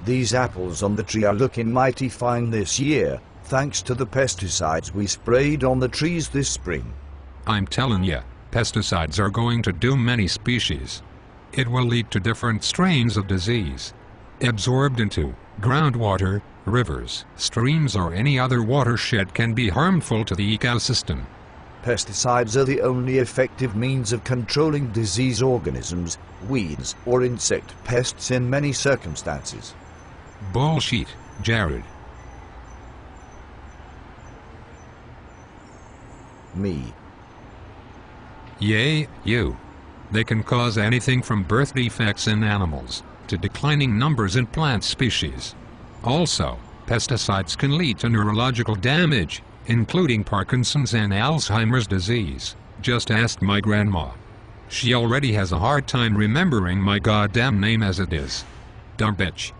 These apples on the tree are looking mighty fine this year, thanks to the pesticides we sprayed on the trees this spring. I'm telling ya, pesticides are going to doom many species. It will lead to different strains of disease. Absorbed into groundwater, rivers, streams or any other watershed can be harmful to the ecosystem. Pesticides are the only effective means of controlling disease organisms, weeds or insect pests in many circumstances. Bullshit, Jarrod. Me. Yay, you. They can cause anything from birth defects in animals to declining numbers in plant species. Also, pesticides can lead to neurological damage, including Parkinson's and Alzheimer's disease. Just ask my grandma. She already has a hard time remembering my goddamn name as it is. Dumb bitch.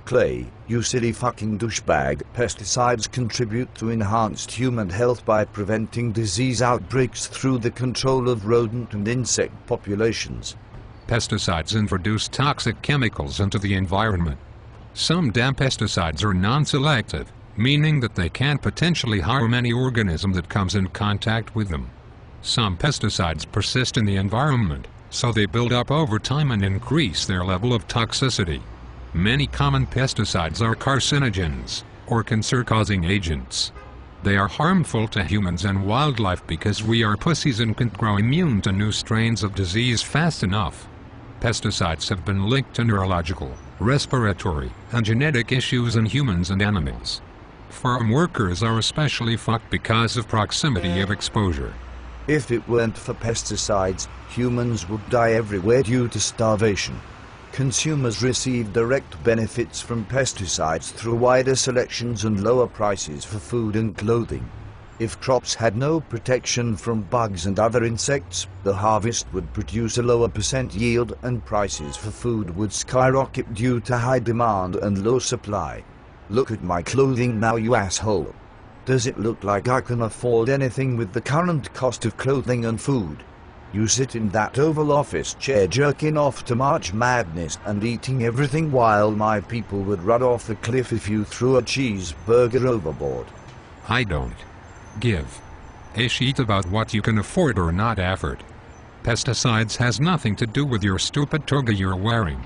Clay, you silly fucking douchebag. Pesticides contribute to enhanced human health by preventing disease outbreaks through the control of rodent and insect populations. Pesticides introduce toxic chemicals into the environment. Some damn pesticides are non-selective, meaning that they can potentially harm any organism that comes in contact with them. Some pesticides persist in the environment, so they build up over time and increase their level of toxicity. Many common pesticides are carcinogens, or cancer-causing agents. They are harmful to humans and wildlife because we are pussies and can't grow immune to new strains of disease fast enough. Pesticides have been linked to neurological, respiratory, and genetic issues in humans and animals. Farm workers are especially fucked because of proximity of exposure. If it weren't for pesticides, humans would die everywhere due to starvation. Consumers receive direct benefits from pesticides through wider selections and lower prices for food and clothing. If crops had no protection from bugs and other insects, the harvest would produce a lower % yield and prices for food would skyrocket due to high demand and low supply. Look at my clothing now, you asshole. Does it look like I can afford anything with the current cost of clothing and food? You sit in that Oval Office chair jerking off to March Madness and eating everything while my people would run off the cliff if you threw a cheeseburger overboard. I don't give a shit about what you can afford or not afford. Pesticides has nothing to do with your stupid toga you're wearing.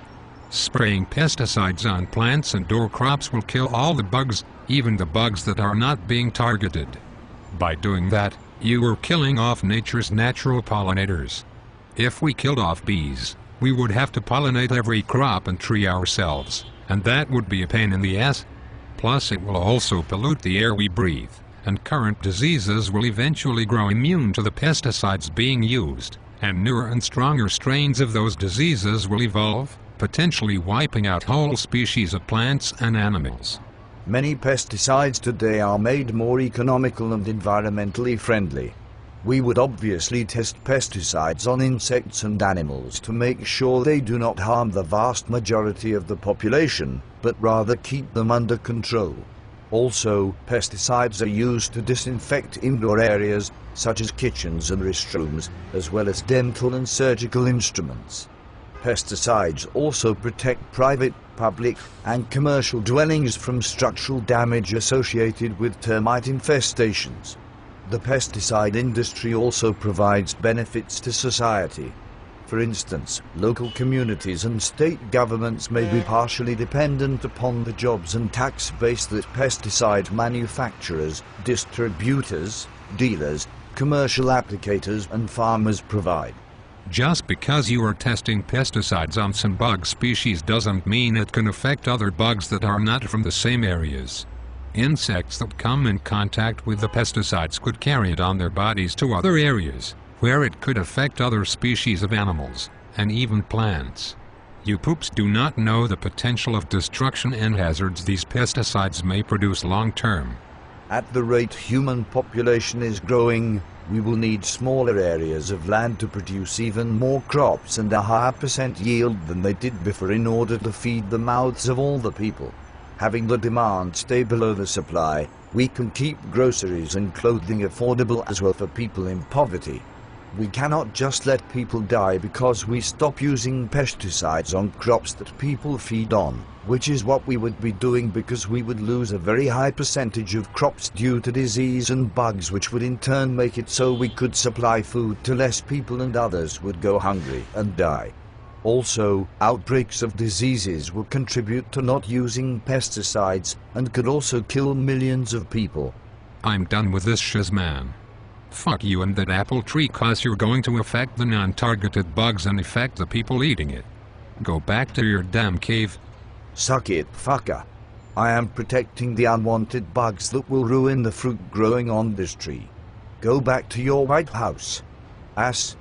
Spraying pesticides on plants and door crops will kill all the bugs, even the bugs that are not being targeted. By doing that, you are killing off nature's natural pollinators. If we killed off bees, we would have to pollinate every crop and tree ourselves, and that would be a pain in the ass. Plus it will also pollute the air we breathe, and current diseases will eventually grow immune to the pesticides being used, and newer and stronger strains of those diseases will evolve, potentially wiping out whole species of plants and animals. Many pesticides today are made more economical and environmentally friendly. We would obviously test pesticides on insects and animals to make sure they do not harm the vast majority of the population, but rather keep them under control. Also, pesticides are used to disinfect indoor areas, such as kitchens and restrooms, as well as dental and surgical instruments. Pesticides also protect private, public, and commercial dwellings from structural damage associated with termite infestations. The pesticide industry also provides benefits to society. For instance, local communities and state governments may be partially dependent upon the jobs and tax base that pesticide manufacturers, distributors, dealers, commercial applicators, and farmers provide. Just because you are testing pesticides on some bug species doesn't mean it can affect other bugs that are not from the same areas. Insects that come in contact with the pesticides could carry it on their bodies to other areas, where it could affect other species of animals, and even plants. You poops do not know the potential of destruction and hazards these pesticides may produce long term. At the rate human population is growing, we will need smaller areas of land to produce even more crops and a higher % yield than they did before in order to feed the mouths of all the people. Having the demand stay below the supply, we can keep groceries and clothing affordable as well for people in poverty. We cannot just let people die because we stop using pesticides on crops that people feed on, which is what we would be doing, because we would lose a very high percentage of crops due to disease and bugs, which would in turn make it so we could supply food to less people and others would go hungry and die. Also, outbreaks of diseases will contribute to not using pesticides and could also kill millions of people. I'm done with this shizman. Fuck you and that apple tree, cause you're going to affect the non-targeted bugs and affect the people eating it. Go back to your damn cave. Suck it, fucker. I am protecting the unwanted bugs that will ruin the fruit growing on this tree. Go back to your White House. Ass.